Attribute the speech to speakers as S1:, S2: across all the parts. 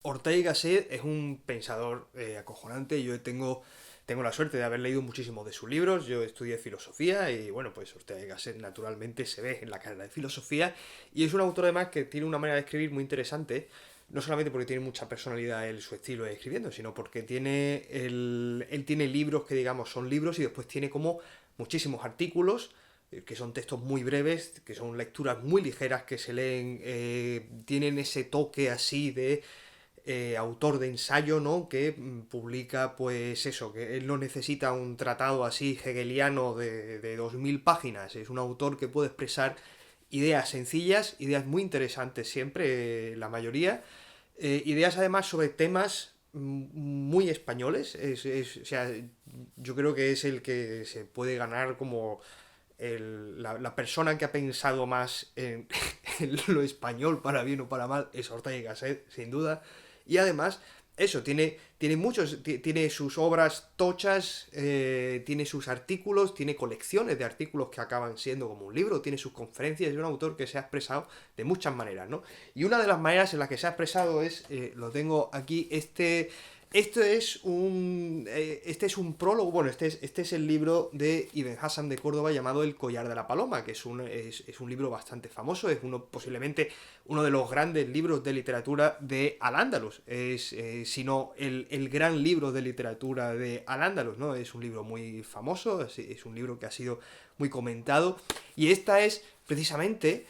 S1: Ortega y Gasset es un pensador acojonante. Tengo la suerte de haber leído muchísimos de sus libros. Yo estudié filosofía y bueno, pues Ortega y Gasset naturalmente se ve en la carrera de filosofía. Y es un autor además que tiene una manera de escribir muy interesante. No solamente porque tiene mucha personalidad en su estilo de escribiendo, sino porque él tiene libros que digamos son libros y después tiene como muchísimos artículos que son textos muy breves, que son lecturas muy ligeras que se leen, tienen ese toque así de autor de ensayo, ¿no? Que publica, pues eso, que él no necesita un tratado así hegeliano de 2000 páginas. Es un autor que puede expresar ideas sencillas, ideas muy interesantes siempre, la mayoría. Ideas además sobre temas muy españoles. O sea, yo creo que es el que se puede ganar como la persona que ha pensado más en lo español, para bien o para mal, es Ortega y Gasset, sin duda. Y además, eso, tiene sus obras tochas, tiene sus artículos, tiene colecciones de artículos que acaban siendo como un libro, tiene sus conferencias, es un autor que se ha expresado de muchas maneras, ¿no? Y una de las maneras en las que se ha expresado es, lo tengo aquí, este es un prólogo, bueno, este es el libro de Ibn Hassam de Córdoba llamado El collar de la paloma, que es un libro bastante famoso, es posiblemente uno de los grandes libros de literatura de Al-Ándalus, sino el gran libro de literatura de Al-Ándalus, ¿no? Es un libro muy famoso, es un libro que ha sido muy comentado, y esta es precisamente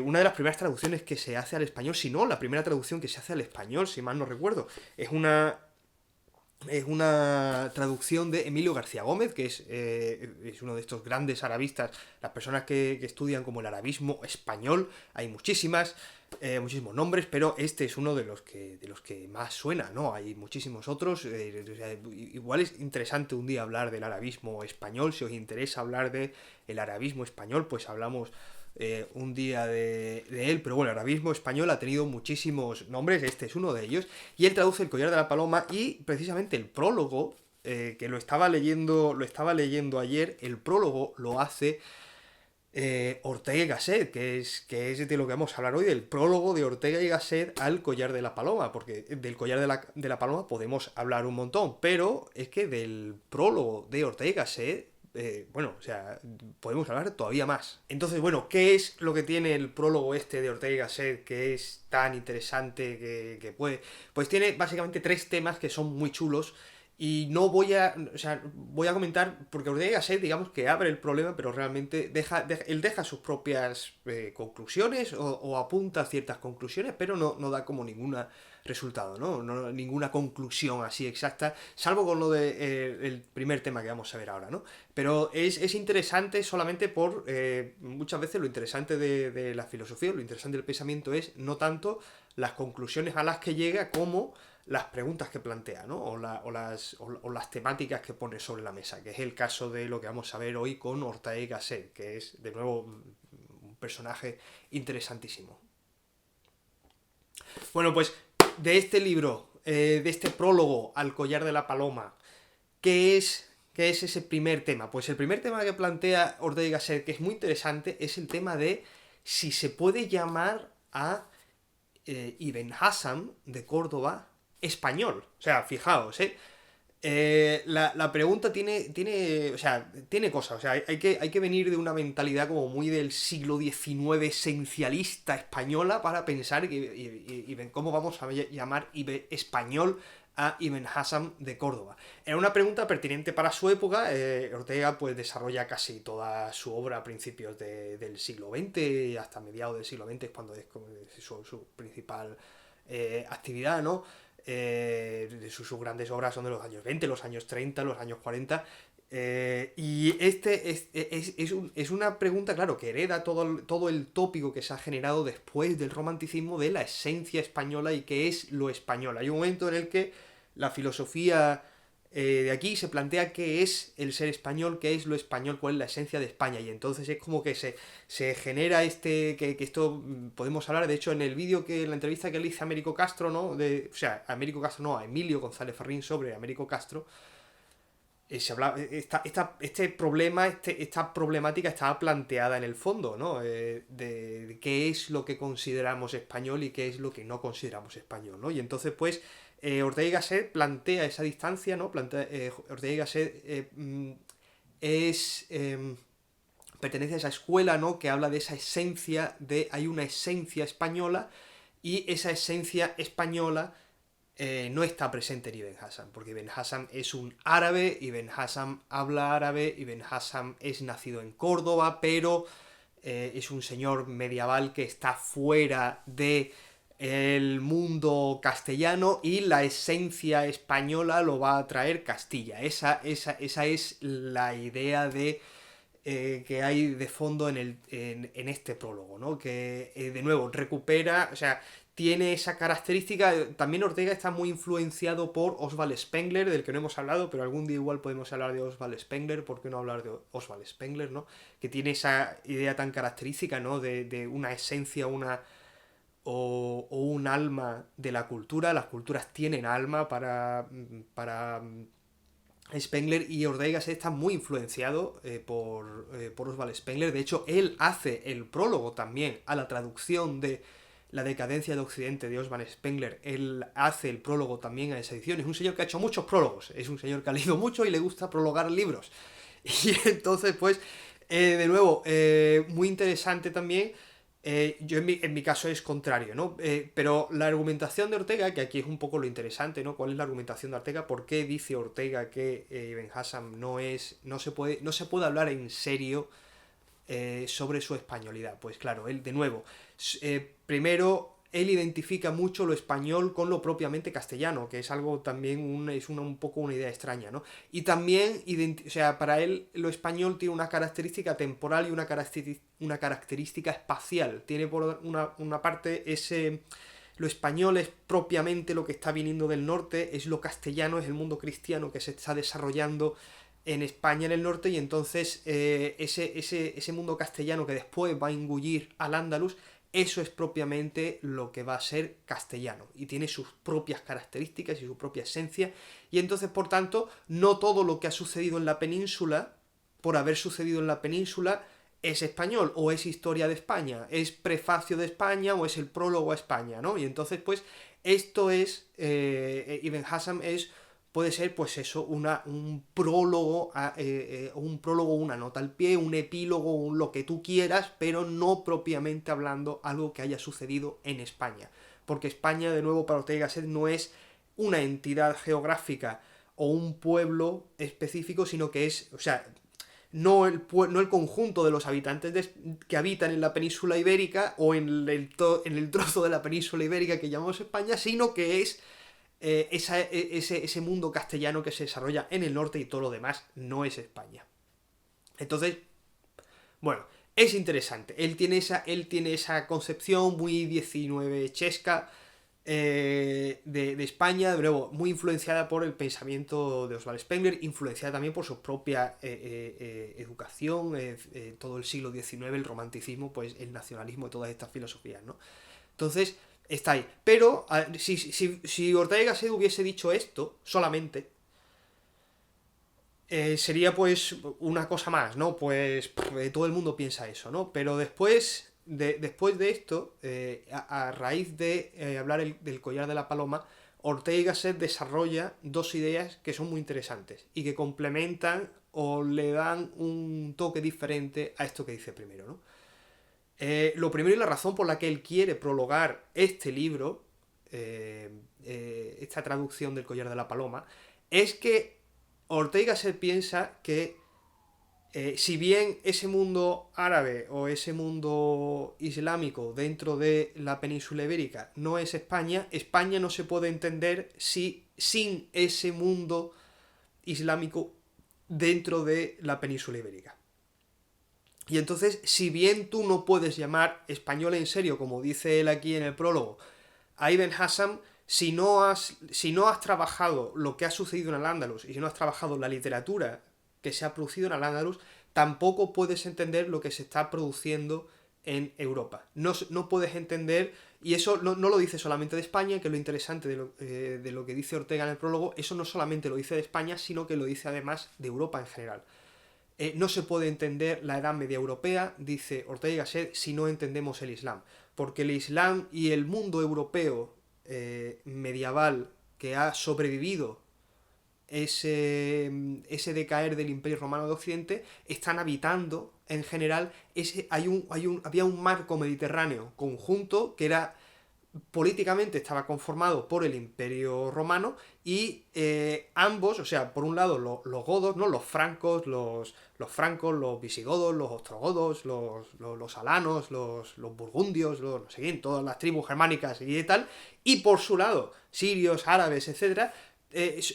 S1: una de las primeras traducciones que se hace al español, si no, la primera traducción que se hace al español, si mal no recuerdo. Es una traducción de Emilio García Gómez, que es uno de estos grandes arabistas, las personas que estudian como el arabismo español, hay muchísimos nombres, pero este es uno de los que más suena, ¿no? Hay muchísimos otros, o sea, igual es interesante un día hablar del arabismo español, si os interesa hablar de el arabismo español, pues hablamos un día de él, pero bueno, el arabismo español ha tenido muchísimos nombres, este es uno de ellos, y él traduce El collar de la paloma y precisamente el prólogo, que lo estaba leyendo ayer, el prólogo lo hace Ortega y Gasset, que es de lo que vamos a hablar hoy, del prólogo de Ortega y Gasset al collar de la paloma, porque del collar de la paloma podemos hablar un montón, pero es que del prólogo de Ortega y Gasset, bueno, o sea, podemos hablar todavía más. Entonces, bueno, ¿qué es lo que tiene el prólogo este de Ortega y Gasset que es tan interesante que puede? Pues tiene básicamente tres temas que son muy chulos y no voy a, o sea, voy a comentar, porque Ortega y Gasset, digamos que abre el problema, pero realmente él deja sus propias conclusiones o apunta ciertas conclusiones, pero no da como ningún resultado, ¿no? Ninguna conclusión así exacta, salvo con lo de el primer tema que vamos a ver ahora, ¿no? Pero es interesante solamente muchas veces lo interesante de la filosofía, lo interesante del pensamiento es no tanto las conclusiones a las que llega como las preguntas que plantea, ¿no? O las temáticas que pone sobre la mesa, que es el caso de lo que vamos a ver hoy con Ortega y Gasset, que es, de nuevo, un personaje interesantísimo. Bueno, pues de este libro, de este prólogo al collar de la paloma, ¿qué es ese primer tema? Pues el primer tema que plantea Ortega y Gasset, que es muy interesante, es el tema de si se puede llamar a Ibn Hassam de Córdoba español. O sea, fijaos, ¿eh? La pregunta o sea, tiene cosas, o sea, hay que venir de una mentalidad como muy del siglo XIX esencialista española para pensar cómo vamos a llamar español a Ibn Hassam de Córdoba. Era una pregunta pertinente para su época. Ortega pues desarrolla casi toda su obra a principios del siglo XX, hasta mediados del siglo XX es cuando es su principal actividad, ¿no? Sus grandes obras son de los años 20, los años 30, los años 40. Y es una pregunta, claro, que hereda todo el tópico que se ha generado después del romanticismo de la esencia española y qué es lo español. Hay un momento en el que la filosofía de aquí se plantea qué es el ser español, qué es lo español, cuál es la esencia de España. Y entonces es como que se genera que esto podemos hablar, de hecho, en el vídeo en la entrevista que le hice a Américo Castro, ¿no? O sea, a Américo Castro no, a Emilio González Ferrín sobre Américo Castro, esta problemática estaba planteada en el fondo, ¿no? De qué es lo que consideramos español y qué es lo que no consideramos español, ¿no? Y entonces, pues, Ortega y Gasset plantea esa distancia, ¿no? Ortega y Gasset es... pertenece a esa escuela, ¿no? Que habla de esa esencia, hay una esencia española, y esa esencia española no está presente en Ibn Hassam, porque Ibn Hassam es un árabe, Ibn Hassam habla árabe, Ibn Hassam es nacido en Córdoba, pero es un señor medieval que está fuera de el mundo castellano, y la esencia española lo va a traer Castilla. Esa es la idea que hay de fondo en este prólogo, ¿no? Que de nuevo recupera, o sea, tiene esa característica. También Ortega está muy influenciado por Oswald Spengler, del que no hemos hablado, pero algún día igual podemos hablar de Oswald Spengler. ¿Por qué no hablar de Oswald Spengler, ¿no? Que tiene esa idea tan característica, ¿no? De una esencia, o un alma de la cultura. Las culturas tienen alma para Spengler, y Ortega está muy influenciado por Oswald Spengler. De hecho, él hace el prólogo también a la traducción de La decadencia de Occidente de Oswald Spengler. Él hace el prólogo también a esa edición. Es un señor que ha hecho muchos prólogos, es un señor que ha leído mucho y le gusta prologar libros. Y entonces, pues, de nuevo, muy interesante también. Yo en mi caso es contrario, ¿no? Pero la argumentación de Ortega, que aquí es un poco lo interesante, ¿no? ¿Cuál es la argumentación de Ortega? ¿Por qué dice Ortega que Ibn Hassam no se puede hablar en serio sobre su españolidad? Pues claro, él, de nuevo, primero, él identifica mucho lo español con lo propiamente castellano, que es algo también, un poco una idea extraña, ¿no? Y también, o sea, para él lo español tiene una característica temporal y una característica espacial. Tiene por una parte lo español es propiamente lo que está viniendo del norte, es lo castellano, es el mundo cristiano que se está desarrollando en España, en el norte, y entonces ese mundo castellano que después va a engullir al andaluz, eso es propiamente lo que va a ser castellano, y tiene sus propias características y su propia esencia, y entonces, por tanto, no todo lo que ha sucedido en la península, por haber sucedido en la península, es español, o es historia de España, es prefacio de España, o es el prólogo a España, ¿no? Y entonces, pues, esto es, Ibn Hassam puede ser, pues eso, un prólogo, una nota al pie, un epílogo, lo que tú quieras, pero no propiamente hablando algo que haya sucedido en España. Porque España, de nuevo, para Ortega y Gasset, no es una entidad geográfica o un pueblo específico, sino que es, o sea, no el conjunto de los habitantes que habitan en la península ibérica, o en el trozo de la península ibérica que llamamos España, sino que es ese mundo castellano que se desarrolla en el norte, y todo lo demás no es España. Entonces, bueno, es interesante. Él tiene esa concepción muy 19chesca de España, de nuevo, muy influenciada por el pensamiento de Oswald Spengler, influenciada también por su propia educación, todo el siglo XIX, el romanticismo, pues el nacionalismo y todas estas filosofías, ¿no? Entonces, está ahí. Pero si Ortega y Gasset hubiese dicho esto solamente, sería pues una cosa más, ¿no? Pues todo el mundo piensa eso, ¿no? Pero después de esto, a raíz de hablar del collar de la paloma, Ortega y Gasset desarrolla dos ideas que son muy interesantes y que complementan o le dan un toque diferente a esto que dice primero, ¿no? Lo primero, y la razón por la que él quiere prologar este libro, esta traducción del collar de la paloma, es que Ortega se piensa que si bien ese mundo árabe o ese mundo islámico dentro de la península ibérica no es España, España no se puede entender sin ese mundo islámico dentro de la península ibérica. Y entonces, si bien tú no puedes llamar español en serio, como dice él aquí en el prólogo, a Ibn Hassam, si no has trabajado lo que ha sucedido en Al-Ándalus, y si no has trabajado la literatura que se ha producido en Al-Ándalus, tampoco puedes entender lo que se está produciendo en Europa. No puedes entender Y eso no lo dice solamente de España, que es lo interesante de lo que dice Ortega en el prólogo, eso no solamente lo dice de España, sino que lo dice además de Europa en general. No se puede entender la Edad Media europea, dice Ortega y Gasset, si no entendemos el Islam. Porque el Islam y el mundo europeo medieval que ha sobrevivido ese decaer del Imperio Romano de Occidente, están habitando, en general, había un marco mediterráneo conjunto que era políticamente estaba conformado por el Imperio Romano y ambos, o sea, por un lado los godos, ¿no? Los francos, los visigodos, los ostrogodos, los alanos, los burgundios, no sé quién, todas las tribus germánicas y tal, y por su lado, sirios, árabes, etcétera,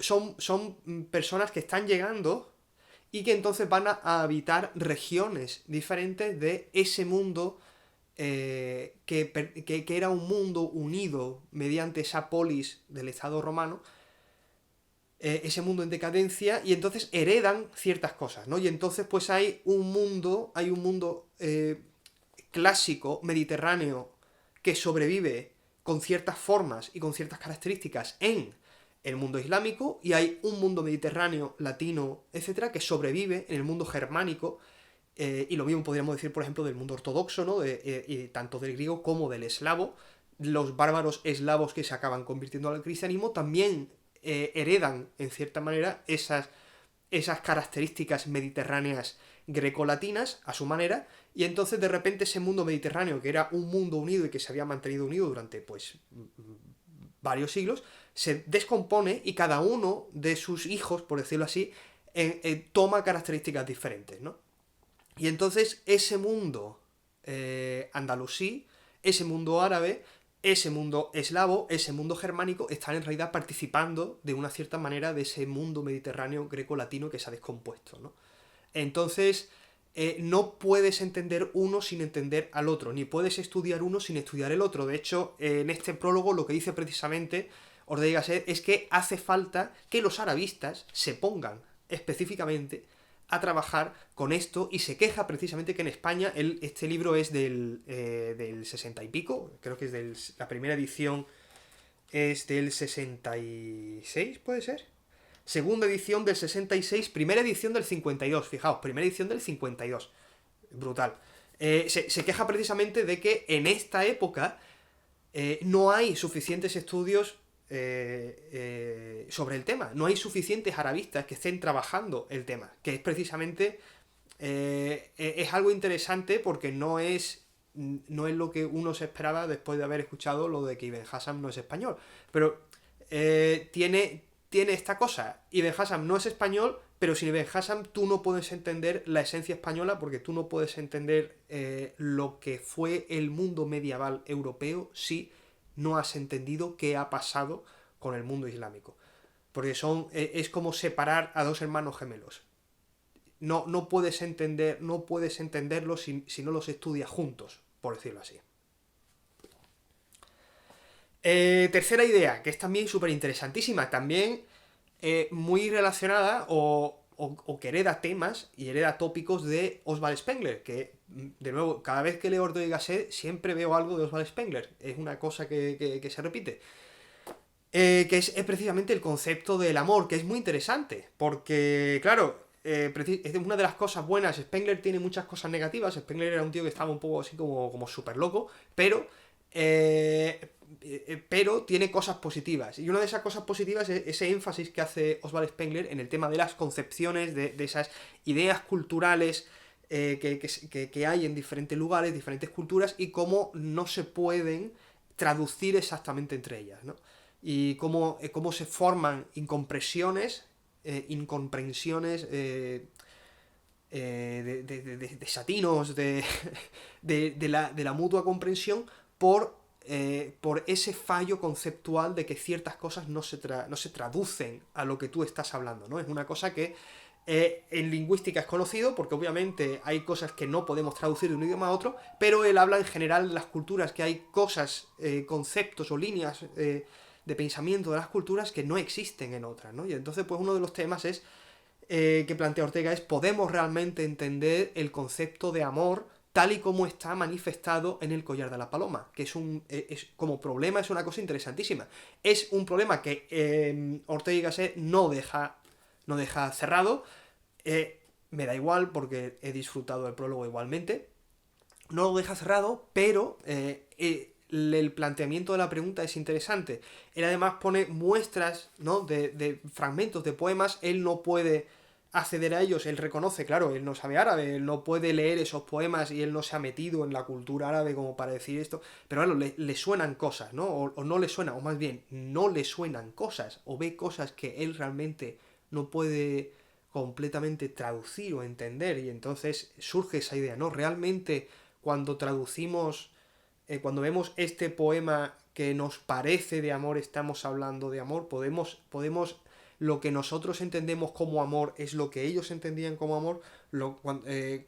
S1: son personas que están llegando y que entonces van a habitar regiones diferentes de ese mundo que era un mundo unido mediante esa polis del Estado romano, ese mundo en decadencia, y entonces heredan ciertas cosas, ¿no? Y entonces pues hay un mundo clásico, mediterráneo, que sobrevive con ciertas formas y con ciertas características en el mundo islámico, y hay un mundo mediterráneo, latino, etcétera, que sobrevive en el mundo germánico, y lo mismo podríamos decir, por ejemplo, del mundo ortodoxo, ¿no? Y tanto del griego como del eslavo. Los bárbaros eslavos que se acaban convirtiendo al cristianismo también heredan, en cierta manera, esas características mediterráneas grecolatinas a su manera, y entonces de repente ese mundo mediterráneo, que era un mundo unido y que se había mantenido unido durante, pues, varios siglos, se descompone y cada uno de sus hijos, por decirlo así, toma características diferentes, ¿no? Y entonces ese mundo andalusí, ese mundo árabe, ese mundo eslavo, ese mundo germánico, están en realidad participando de una cierta manera de ese mundo mediterráneo greco-latino que se ha descompuesto, ¿no? Entonces, no puedes entender uno sin entender al otro, ni puedes estudiar uno sin estudiar el otro. De hecho, en este prólogo lo que dice precisamente Ortega y Gasset es que hace falta que los arabistas se pongan específicamente a trabajar con esto, y se queja precisamente que en España este libro es del 60 y pico, creo que es la primera edición es del 66, ¿puede ser? Segunda edición del 66, primera edición del 52, fijaos, primera edición del 52, brutal. Se queja precisamente de que en esta época no hay suficientes estudios sobre el tema, no hay suficientes arabistas que estén trabajando el tema, que es precisamente es algo interesante porque no es lo que uno se esperaba después de haber escuchado lo de que Ibn Hassam no es español, pero tiene esta cosa. Ibn Hassam no es español, pero sin Ibn Hassam tú no puedes entender la esencia española, porque tú no puedes entender lo que fue el mundo medieval europeo si no has entendido qué ha pasado con el mundo islámico. Porque es como separar a dos hermanos gemelos. No puedes entenderlos si no los estudias juntos, por decirlo así. Tercera idea, que es también súper interesantísima, también muy relacionada o que hereda temas y hereda tópicos de Oswald Spengler, que, de nuevo, cada vez que leo Ortega y Gasset siempre veo algo de Oswald Spengler, es una cosa que se repite. Que es precisamente el concepto del amor, que es muy interesante, porque, claro, es una de las cosas buenas. Spengler tiene muchas cosas negativas. Spengler era un tío que estaba un poco así como súper loco, pero tiene cosas positivas. Y una de esas cosas positivas es ese énfasis que hace Oswald Spengler en el tema de las concepciones, de esas ideas culturales que hay en diferentes lugares, diferentes culturas, y cómo no se pueden traducir exactamente entre ellas, ¿no? Y cómo se forman incomprensiones, desatinos de la mutua comprensión por ese fallo conceptual de que ciertas cosas no se traducen a lo que tú estás hablando, ¿no? Es una cosa que en lingüística es conocido, porque obviamente hay cosas que no podemos traducir de un idioma a otro, pero él habla en general de las culturas, que hay cosas, conceptos o líneas de pensamiento de las culturas que no existen en otras, ¿no? Y entonces, pues uno de los temas que plantea Ortega es: ¿podemos realmente entender el concepto de amor tal y como está manifestado en el collar de la paloma, que como problema es una cosa interesantísima. Es un problema que Ortega y Gasset no deja cerrado. Me da igual porque he disfrutado del prólogo igualmente. No lo deja cerrado, pero el planteamiento de la pregunta es interesante. Él además pone muestras, ¿no?, de fragmentos de poemas. Él no puede acceder a ellos, él reconoce, claro, él no sabe árabe, él no puede leer esos poemas y él no se ha metido en la cultura árabe como para decir esto, pero claro, le suenan cosas, ¿no? O no le suenan, o más bien, no le suenan cosas, o ve cosas que él realmente no puede completamente traducir o entender, y entonces surge esa idea, ¿no? Realmente cuando traducimos, cuando vemos este poema que nos parece de amor, estamos hablando de amor, podemos lo que nosotros entendemos como amor es lo que ellos entendían como amor,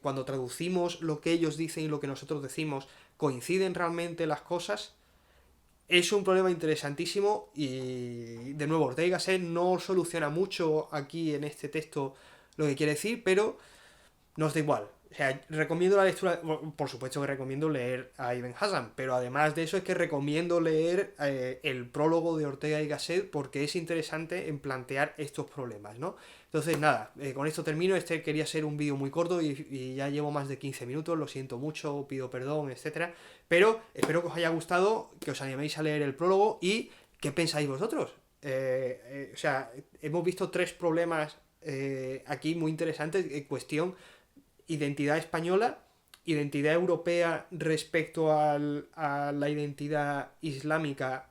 S1: cuando traducimos lo que ellos dicen y lo que nosotros decimos, ¿coinciden realmente las cosas? Es un problema interesantísimo y, de nuevo, Ortega y Gasset no soluciona mucho aquí en este texto lo que quiere decir, pero nos da igual. O sea, recomiendo la lectura, por supuesto que recomiendo leer a Ibn Hazm, pero además de eso es que recomiendo leer el prólogo de Ortega y Gasset porque es interesante en plantear estos problemas, ¿no? Entonces, nada, con esto termino. Este quería ser un vídeo muy corto y ya llevo más de 15 minutos, lo siento mucho, pido perdón, etcétera. Pero espero que os haya gustado, que os animéis a leer el prólogo y ¿qué pensáis vosotros? O sea, hemos visto 3 problemas aquí muy interesantes en cuestión identidad española, identidad europea respecto a la identidad islámica,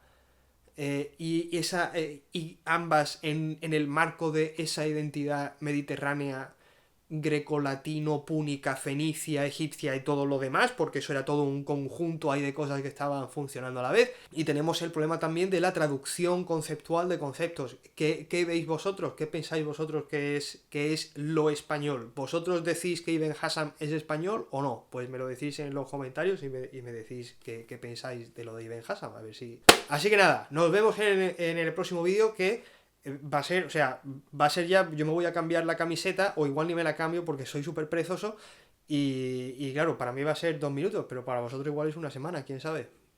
S1: y ambas en el marco de esa identidad mediterránea, grecolatino, púnica, fenicia, egipcia y todo lo demás, porque eso era todo un conjunto ahí de cosas que estaban funcionando a la vez. Y tenemos el problema también de la traducción conceptual de conceptos. ¿Qué veis vosotros? ¿Qué pensáis vosotros que es lo español? ¿Vosotros decís que Ibn Hazm es español o no? Pues me lo decís en los comentarios y me decís qué pensáis de lo de Ibn Hazm, a ver si... Así que nada, nos vemos en el próximo vídeo, que va a ser ya, yo me voy a cambiar la camiseta, o igual ni me la cambio porque soy súper perezoso, y claro, para mí va a ser 2 minutos, pero para vosotros igual es una semana, quién sabe.